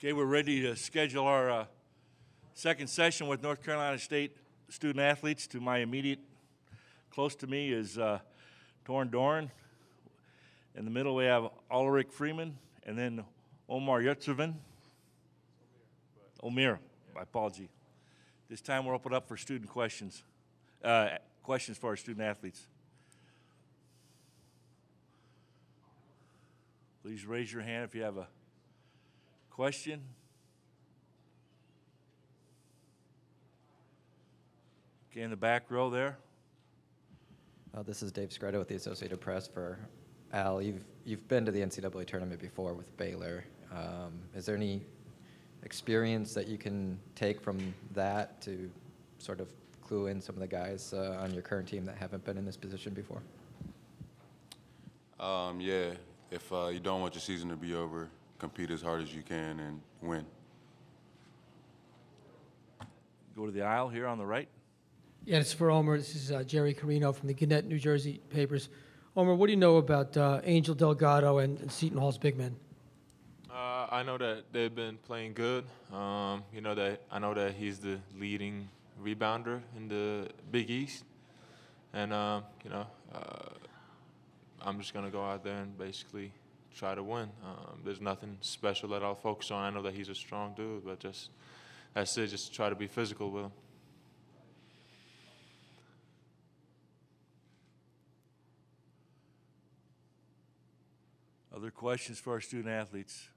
Okay, we're ready to schedule our second session with North Carolina State student athletes. To my immediate, close to me is Torn Doran. In the middle we have Ulrich Freeman, and then Omar Yurtseven. Omir, my apology. This time we'll open up for student questions. Questions for our student athletes. Please raise your hand if you have a question. Okay, in the back row there. This is Dave Scretta with the Associated Press for Al. You've been to the NCAA tournament before with Baylor. Is there any experience that you can take from that to sort of clue in some of the guys on your current team that haven't been in this position before? Yeah, if you don't want your season to be over, compete as hard as you can and win. Go to the aisle here on the right. Yeah, it's for Omer. This is Jerry Carino from the Gannett, New Jersey papers. Omer, what do you know about Angel Delgado and Seton Hall's big men? I know that they've been playing good. I know that he's the leading rebounder in the Big East, and I'm just gonna go out there and basically try to win. There's nothing special that I'll focus on. I know that he's a strong dude, but that's it. Just try to be physical with him. Other questions for our student athletes?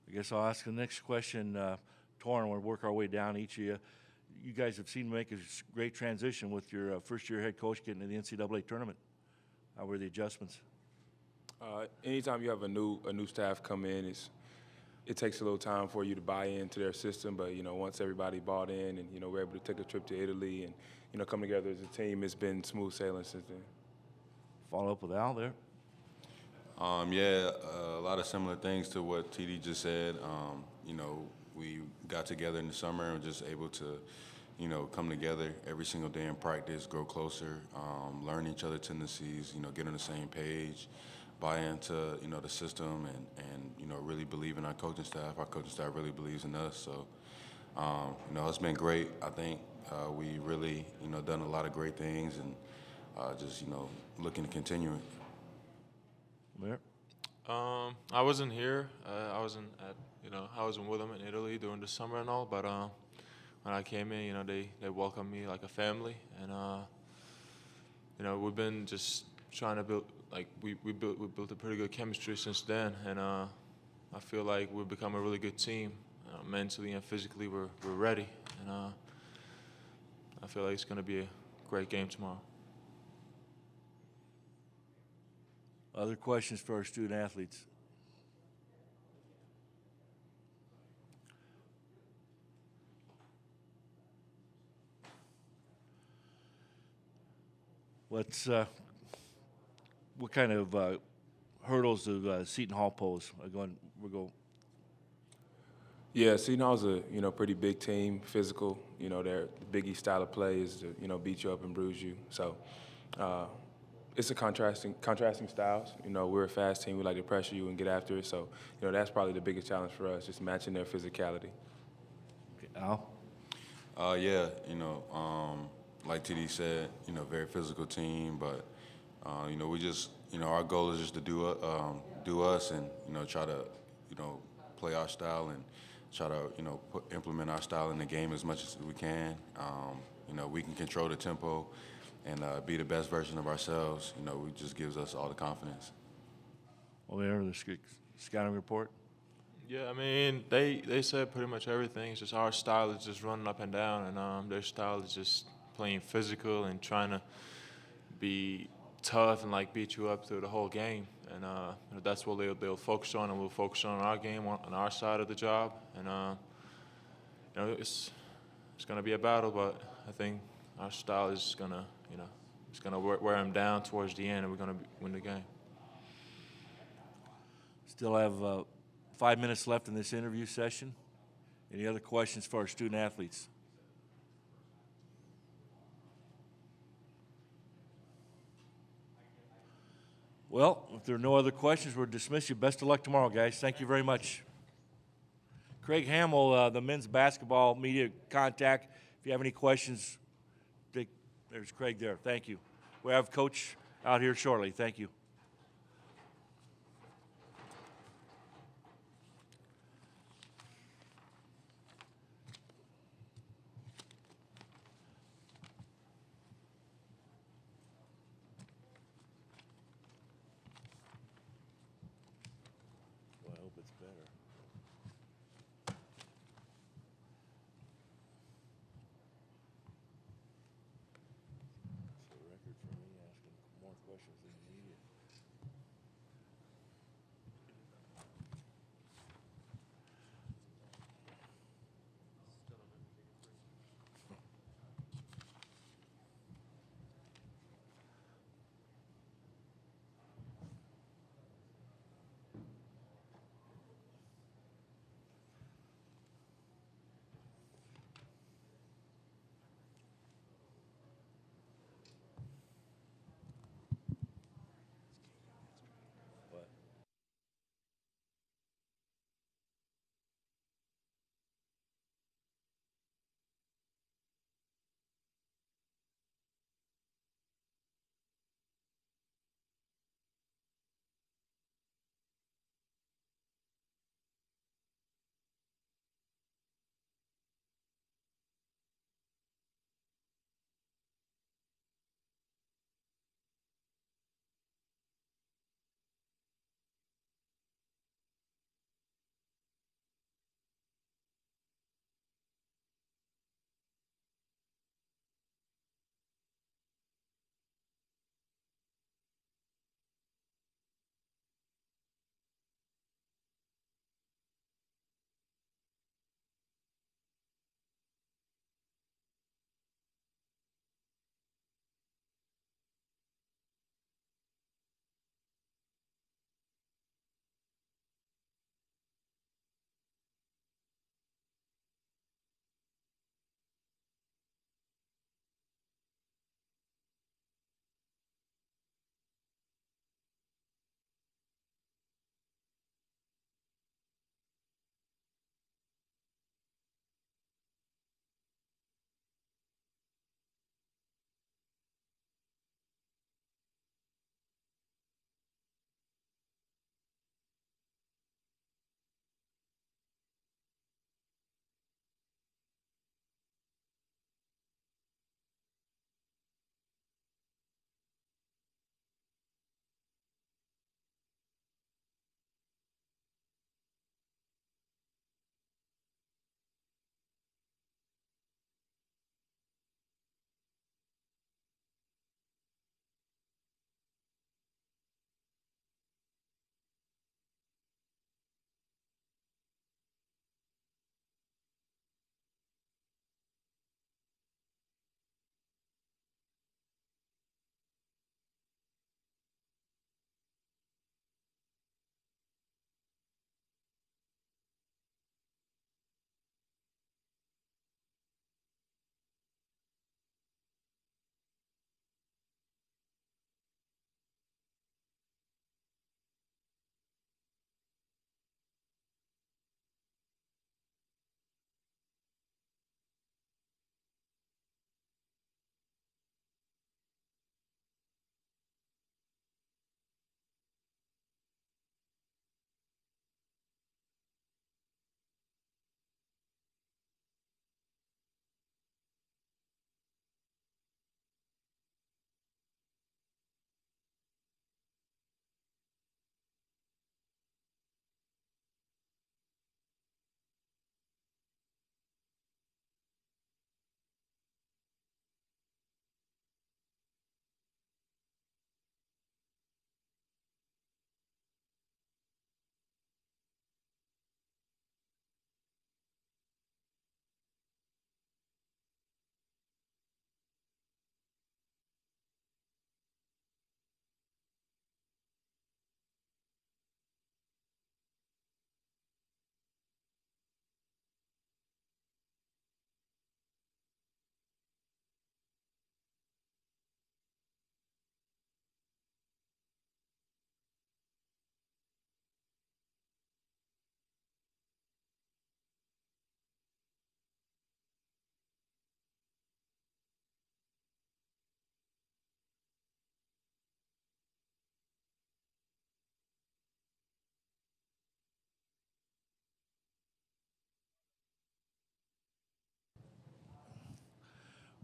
I guess I'll ask the next question. Torn, we'll work our way down each of you. You guys have seen make a great transition with your first-year head coach getting to the NCAA tournament. How were the adjustments? Anytime you have a new staff come in, it takes a little time for you to buy into their system. But once everybody bought in, and we're able to take a trip to Italy and come together as a team, it's been smooth sailing since then. Follow up with Al there. Yeah, a lot of similar things to what TD just said. We got together in the summer and were just able to, come together every single day in practice, grow closer, learn each other's tendencies, get on the same page, buy into, the system and really believe in our coaching staff. Our coaching staff really believes in us. So, it's been great. I think we really, done a lot of great things and just, looking to continue it. Where? I wasn't here. I wasn't with them in Italy during the summer and all. But when I came in, they welcomed me like a family, and we've been just trying to build. Like we built a pretty good chemistry since then, and I feel like we've become a really good team. Mentally and physically, we're ready, and I feel like it's going to be a great game tomorrow. Other questions for our student athletes? What kind of hurdles do Seton Hall pose? Yeah, Seton Hall's a pretty big team, physical. Their Big East style of play is to beat you up and bruise you. So it's a contrasting styles. We're a fast team. We like to pressure you and get after it. So that's probably the biggest challenge for us, just matching their physicality. Okay, Al? Yeah, like TD said, very physical team, but we just, our goal is just to do us and try to play our style and try to implement our style in the game as much as we can. We can control the tempo and be the best version of ourselves. It just gives us all the confidence. Well, there, the scouting report. Yeah, I mean, they said pretty much everything. It's just our style is just running up and down, and their style is just playing physical and trying to be tough and beat you up through the whole game. And that's what they'll focus on, and we'll focus on our game, on our side of the job. And it's gonna be a battle, but I think our style is gonna it's gonna wear them down towards the end, and we're gonna win the game. Still have 5 minutes left in this interview session. Any other questions for our student athletes? Well, if there are no other questions, we'll dismiss you. Best of luck tomorrow, guys. Thank you very much. Craig Hamill, the men's basketball media contact. If you have any questions, there's Craig there. Thank you. We have Coach out here shortly. Thank you. Well, I hope it's better. It's a record for me asking more questions than the media.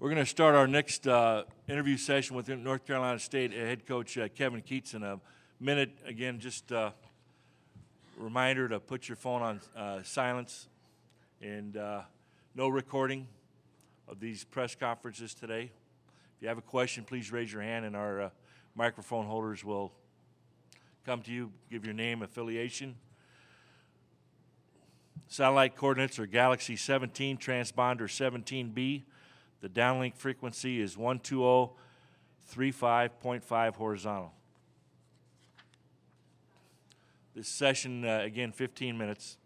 We're going to start our next interview session with North Carolina State head coach Kevin Keatts in a minute. Again, just a reminder to put your phone on silence and no recording of these press conferences today. If you have a question, please raise your hand and our microphone holders will come to you, give your name, affiliation. Satellite coordinates are Galaxy 17, transponder 17B. The downlink frequency is 120.35.5 horizontal. This session, again, 15 minutes.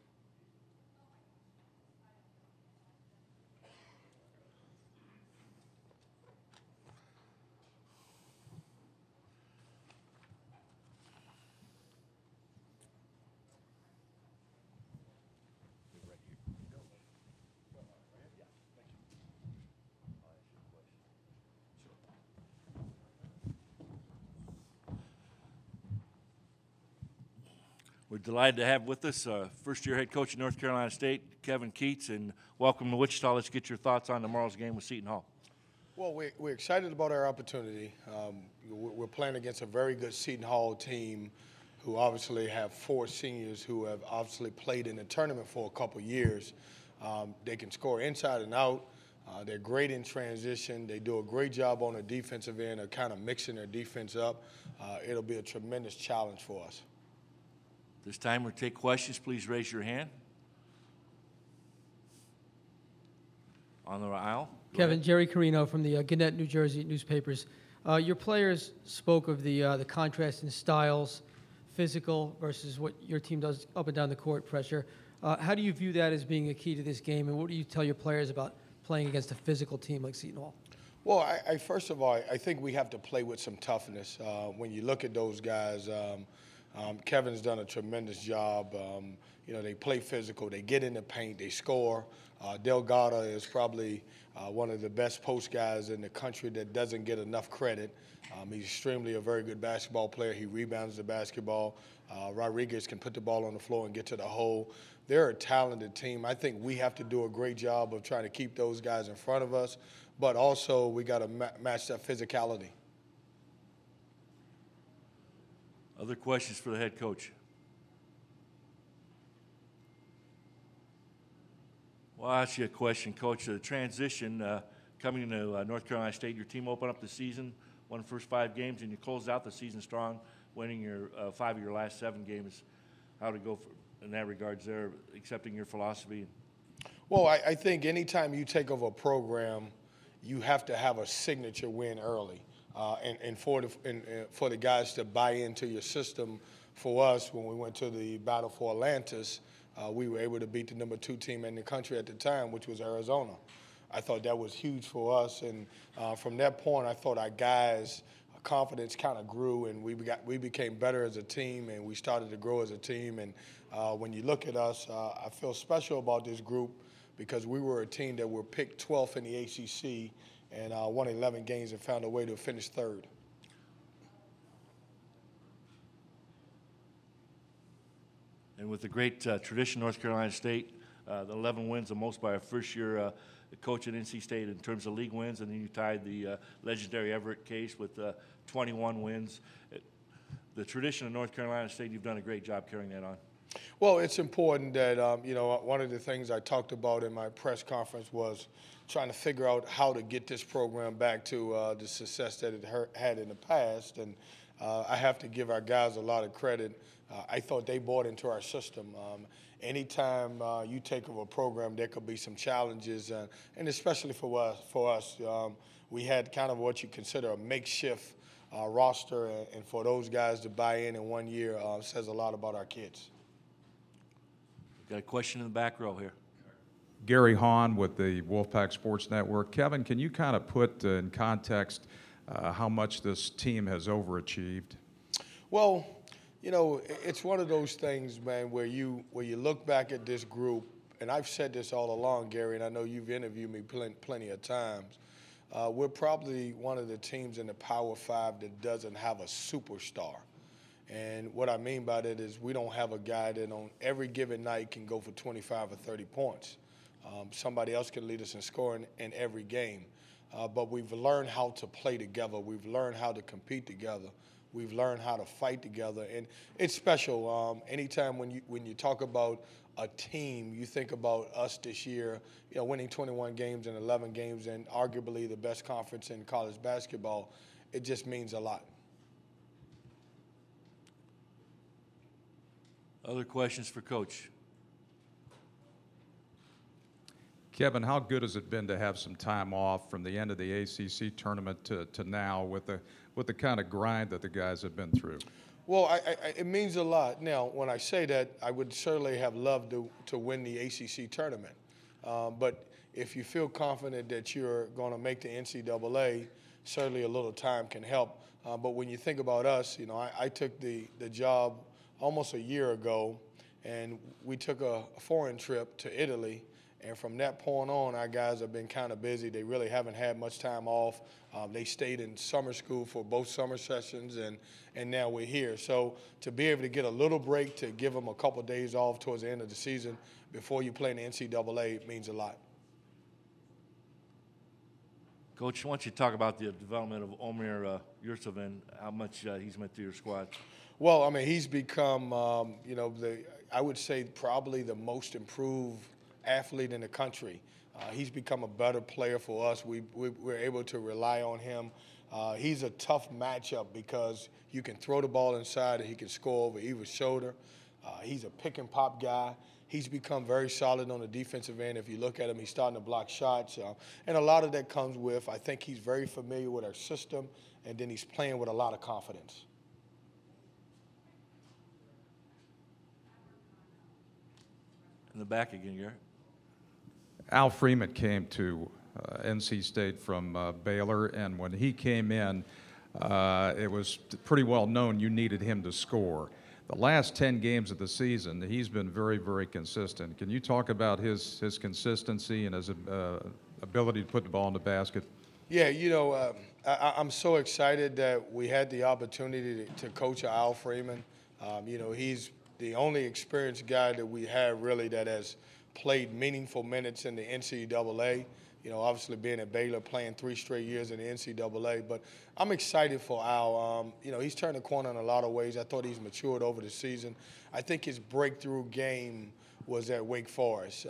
We're delighted to have with us first-year head coach of North Carolina State, Kevin Keatts, and welcome to Wichita. Let's get your thoughts on tomorrow's game with Seton Hall. Well, we're excited about our opportunity. We're playing against a very good Seton Hall team who obviously have 4 seniors who have obviously played in the tournament for a couple years. They can score inside and out. They're great in transition. They do a great job on the defensive end of kind of mixing their defense up. It'll be a tremendous challenge for us. This time we'll take questions. Please raise your hand. On the aisle. Kevin, Jerry Carino from the Gannett, New Jersey newspapers. Your players spoke of the contrast in styles, physical versus what your team does up and down the court, pressure. How do you view that as being a key to this game, and what do you tell your players about playing against a physical team like Seton Hall? Well, first of all, I think we have to play with some toughness. When you look at those guys, Kevin's done a tremendous job. They play physical. They get in the paint. They score. Delgado is probably one of the best post guys in the country that doesn't get enough credit. He's extremely a very good basketball player. He rebounds the basketball. Rodriguez can put the ball on the floor and get to the hole. They're a talented team. I think we have to do a great job of trying to keep those guys in front of us, but also we got to match that physicality. Other questions for the head coach? Well, I'll ask you a question, Coach. The transition coming to North Carolina State, your team opened up the season, won the first 5 games, and you closed out the season strong, winning your 5 of your last 7 games. How to go in that regards there, accepting your philosophy? Well, I think anytime you take over a program, you have to have a signature win early. And for the guys to buy into your system, for us, when we went to the Battle for Atlantis, we were able to beat the number 2 team in the country at the time, which was Arizona. I thought that was huge for us, and from that point, I thought our guys' confidence kind of grew, and we became better as a team, and we started to grow as a team. And when you look at us, I feel special about this group because we were a team that were picked 12th in the ACC and won 11 games and found a way to finish 3rd. And with the great tradition, North Carolina State, the 11 wins, the most by a first-year coach at NC State in terms of league wins, and then you tied the legendary Everett case with 21 wins. The tradition of North Carolina State, you've done a great job carrying that on. Well, it's important that, one of the things I talked about in my press conference was trying to figure out how to get this program back to the success that it had in the past. And I have to give our guys a lot of credit. I thought they bought into our system. Anytime you take over a program, there could be some challenges, and especially for us, we had kind of what you consider a makeshift roster, and for those guys to buy in 1 year says a lot about our kids. Got a question in the back row here. Gary Hahn with the Wolfpack Sports Network. Kevin, can you kind of put in context how much this team has overachieved? Well, it's one of those things, man, where you look back at this group, and I've said this all along, Gary, and I know you've interviewed me plenty of times. We're probably one of the teams in the Power 5 that doesn't have a superstar. And what I mean by that is we don't have a guy that on every given night can go for 25 or 30 points. Somebody else can lead us in scoring in every game. but we've learned how to play together. We've learned how to compete together. We've learned how to fight together, and it's special. Anytime when you talk about a team, you think about us this year, winning 21 games and 11 games, and arguably the best conference in college basketball. It just means a lot. Other questions for Coach? Kevin, how good has it been to have some time off from the end of the ACC tournament to now with the kind of grind that the guys have been through? Well, it means a lot. Now, when I say that, I would certainly have loved to win the ACC tournament. But if you feel confident that you're going to make the NCAA, certainly a little time can help. But when you think about us, I took the job almost a year ago, and we took a foreign trip to Italy. And from that point on, our guys have been kind of busy. They really haven't had much time off. They stayed in summer school for both summer sessions, and now we're here. So to be able to get a little break, to give them a couple of days off towards the end of the season before you play in the NCAA means a lot. Coach, why don't you talk about the development of Omer Yurtseven and how much he's meant to your squad? Well, I mean, he's become, I would say probably the most improved athlete in the country. He's become a better player for us. We're able to rely on him. He's a tough matchup because you can throw the ball inside and he can score over either shoulder. He's a pick and pop guy. He's become very solid on the defensive end. If you look at him, he's starting to block shots. And a lot of that comes with, I think he's very familiar with our system, and then he's playing with a lot of confidence. In the back again, Garrett. Al Freeman came to NC State from Baylor, and when he came in, it was pretty well known you needed him to score. The last 10 games of the season, he's been very, very consistent. Can you talk about his consistency and his ability to put the ball in the basket? Yeah, I'm so excited that we had the opportunity to coach Al Freeman. He's the only experienced guy that we have really that has played meaningful minutes in the NCAA. Obviously being at Baylor, playing 3 straight years in the NCAA. But I'm excited for Al. He's turned the corner in a lot of ways. I thought he's matured over the season. I think his breakthrough game was at Wake Forest.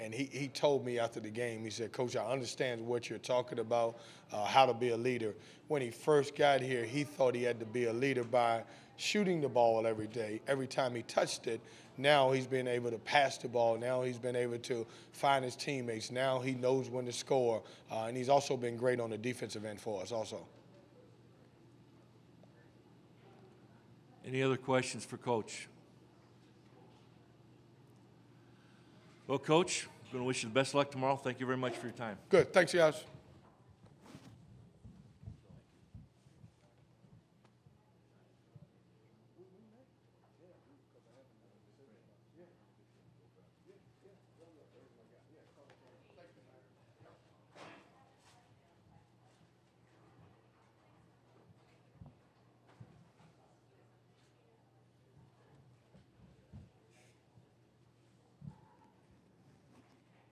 And he told me after the game, he said, Coach, I understand what you're talking about, how to be a leader. When he first got here, he thought he had to be a leader by shooting the ball every day, every time he touched it. Now he's been able to pass the ball. Now he's been able to find his teammates. Now he knows when to score. And he's also been great on the defensive end for us also. Any other questions for Coach? Well, Coach, I'm going to wish you the best of luck tomorrow. Thank you very much for your time. Good. Thanks, guys.